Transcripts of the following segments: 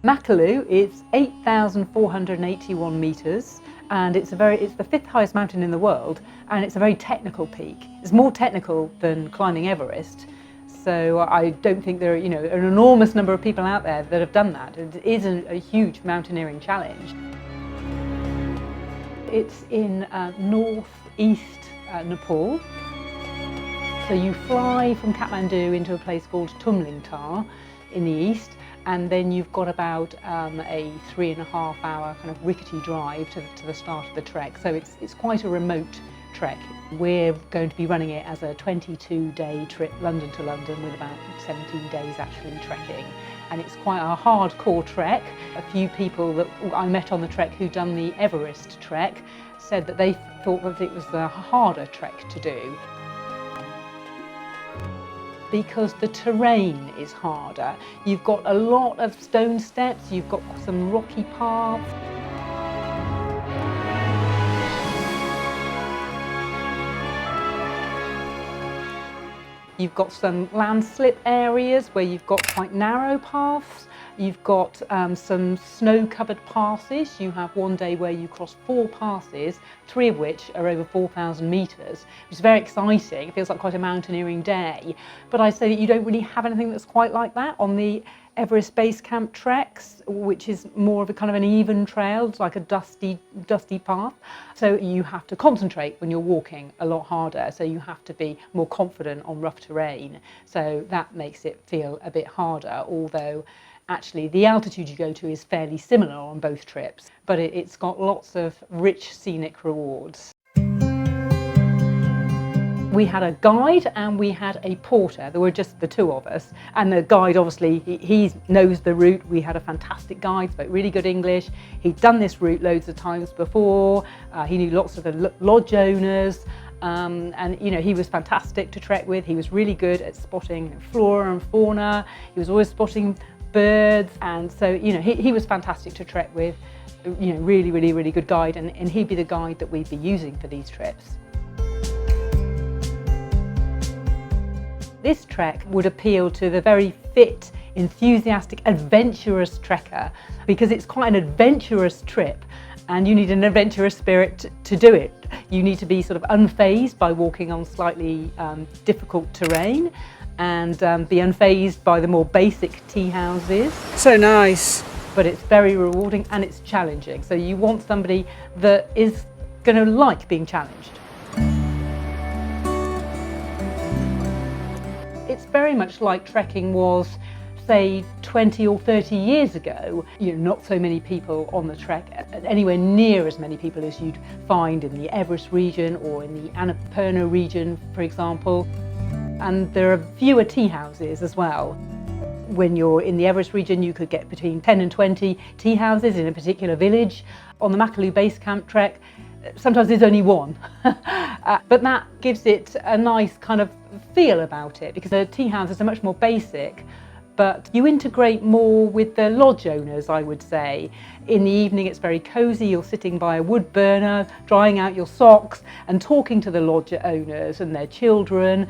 Makalu is 8,481 metres and it's the fifth highest mountain in the world, and it's a very technical peak. It's more technical than climbing Everest. So I don't think there are an enormous number of people out there that have done that. It is a huge mountaineering challenge. It's in northeast Nepal. So you fly from Kathmandu into a place called Tumlingtar in the east, and then you've got about a 3.5 hour kind of rickety drive to the start of the trek. So it's quite a remote trek. We're going to be running it as a 22-day trip, London to London, with about 17 days actually trekking. And it's quite a hardcore trek. A few people that I met on the trek who'd done the Everest trek said that they thought that it was the harder trek to do, because the terrain is harder. You've got a lot of stone steps, you've got some rocky paths. You've got some landslip areas where you've got quite narrow paths. You've got some snow-covered passes. You have one day where you cross 4 passes, 3 of which are over 4,000 metres, which is very exciting. It feels like quite a mountaineering day. But I'd say that you don't really have anything that's quite like that on the Everest Base Camp treks, which is more of a kind of an even trail. It's like a dusty path. So you have to concentrate when you're walking a lot harder. So you have to be more confident on rough terrain. So that makes it feel a bit harder, although actually the altitude you go to is fairly similar on both trips, but it's got lots of rich scenic rewards. We had a guide and we had a porter. There were just the 2 of us, and the guide, obviously he knows the route. We had a fantastic guide, spoke really good English. He'd done this route loads of times before. He knew lots of the lodge owners, and he was fantastic to trek with. He was really good at spotting flora and fauna. He was always spotting birds, and so he was fantastic to trek with. Really good guide, and he'd be the guide that we'd be using for these trips. This trek would appeal to the very fit, enthusiastic, adventurous trekker, because it's quite an adventurous trip and you need an adventurous spirit to do it. You need to be sort of unfazed by walking on slightly difficult terrain, and be unfazed by the more basic tea houses. So nice. But it's very rewarding and it's challenging. So you want somebody that is going to like being challenged. It's very much like trekking was, say, 20 or 30 years ago. Not so many people on the trek, anywhere near as many people as you'd find in the Everest region or in the Annapurna region, for example. And there are fewer tea houses as well. When you're in the Everest region, you could get between 10 and 20 tea houses in a particular village. On the Makalu Base Camp trek, sometimes there's only 1. But that gives it a nice kind of feel about it, because the tea houses are much more basic, but you integrate more with the lodge owners, I would say. In the evening it's very cosy. You're sitting by a wood burner, drying out your socks and talking to the lodge owners and their children.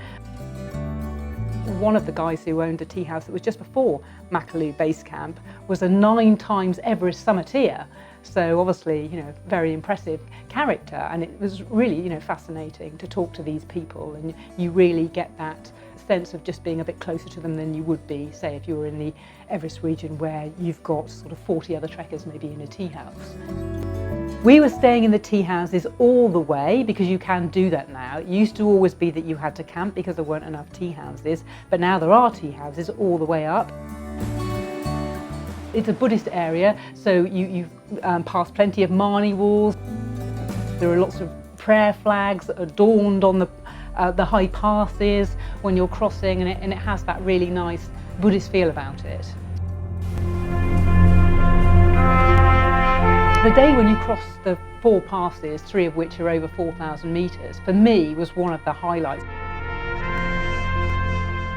One of the guys who owned the tea house that was just before Makalu Base Camp was a 9 times Everest summiteer. So obviously, very impressive character, and it was really, fascinating to talk to these people, and you really get that sense of just being a bit closer to them than you would be, say, if you were in the Everest region where you've got sort of 40 other trekkers maybe in a tea house. We were staying in the tea houses all the way, because you can do that now. It used to always be that you had to camp because there weren't enough tea houses, but now there are tea houses all the way up. It's a Buddhist area, so you pass plenty of Mani walls. There are lots of prayer flags adorned on the high passes when you're crossing, and it has that really nice Buddhist feel about it. The day when you cross the 4 passes, 3 of which are over 4,000 metres, for me was one of the highlights.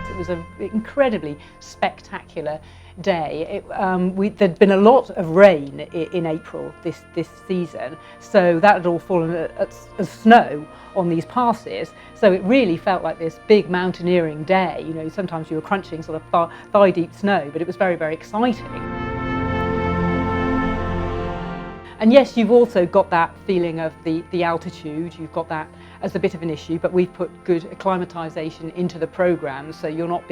It was an incredibly spectacular day. There'd been a lot of rain in April this season, so that had all fallen as snow on these passes. So it really felt like this big mountaineering day. Sometimes you were crunching sort of thigh-deep snow, but it was very, very exciting. And yes, you've also got that feeling of the altitude, you've got that as a bit of an issue, but we've put good acclimatisation into the programme, so you're not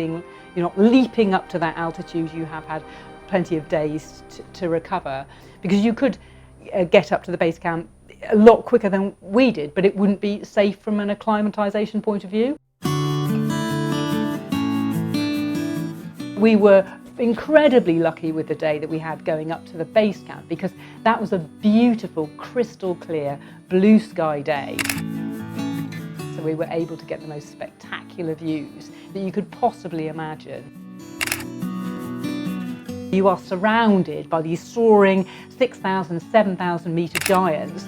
leaping up to that altitude. You have had plenty of days to recover, because you could get up to the base camp a lot quicker than we did, but it wouldn't be safe from an acclimatisation point of view. We were incredibly lucky with the day that we had going up to the base camp, because that was a beautiful, crystal clear, blue sky day. So we were able to get the most spectacular views that you could possibly imagine. You are surrounded by these soaring 6,000, 7,000 metre giants.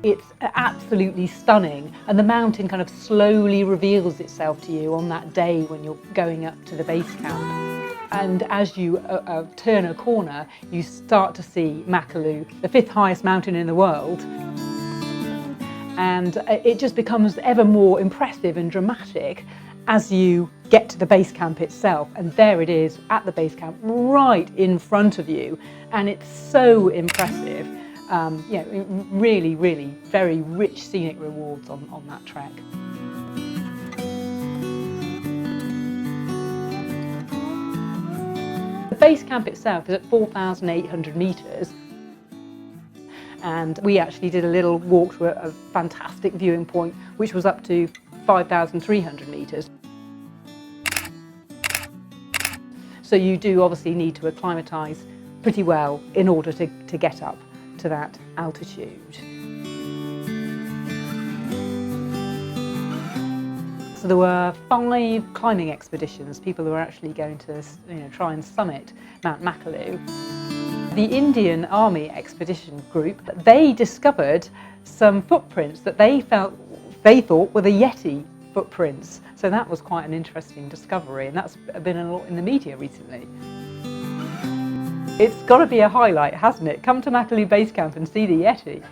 It's absolutely stunning, and the mountain kind of slowly reveals itself to you on that day when you're going up to the base camp. And as you turn a corner, you start to see Makalu, the 5th highest mountain in the world. And it just becomes ever more impressive and dramatic as you get to the base camp itself. And there it is at the base camp, right in front of you. And it's so impressive. Really, really very rich scenic rewards on that trek. The base camp itself is at 4,800 metres, and we actually did a little walk to a fantastic viewing point which was up to 5,300 metres. So you do obviously need to acclimatise pretty well in order to get up to that altitude. So there were 5 climbing expeditions, people who were actually going to try and summit Mount Makalu. The Indian Army expedition group, they discovered some footprints that they thought were the Yeti footprints. So that was quite an interesting discovery, and that's been a lot in the media recently. It's got to be a highlight, hasn't it? Come to Makalu Base Camp and see the Yeti.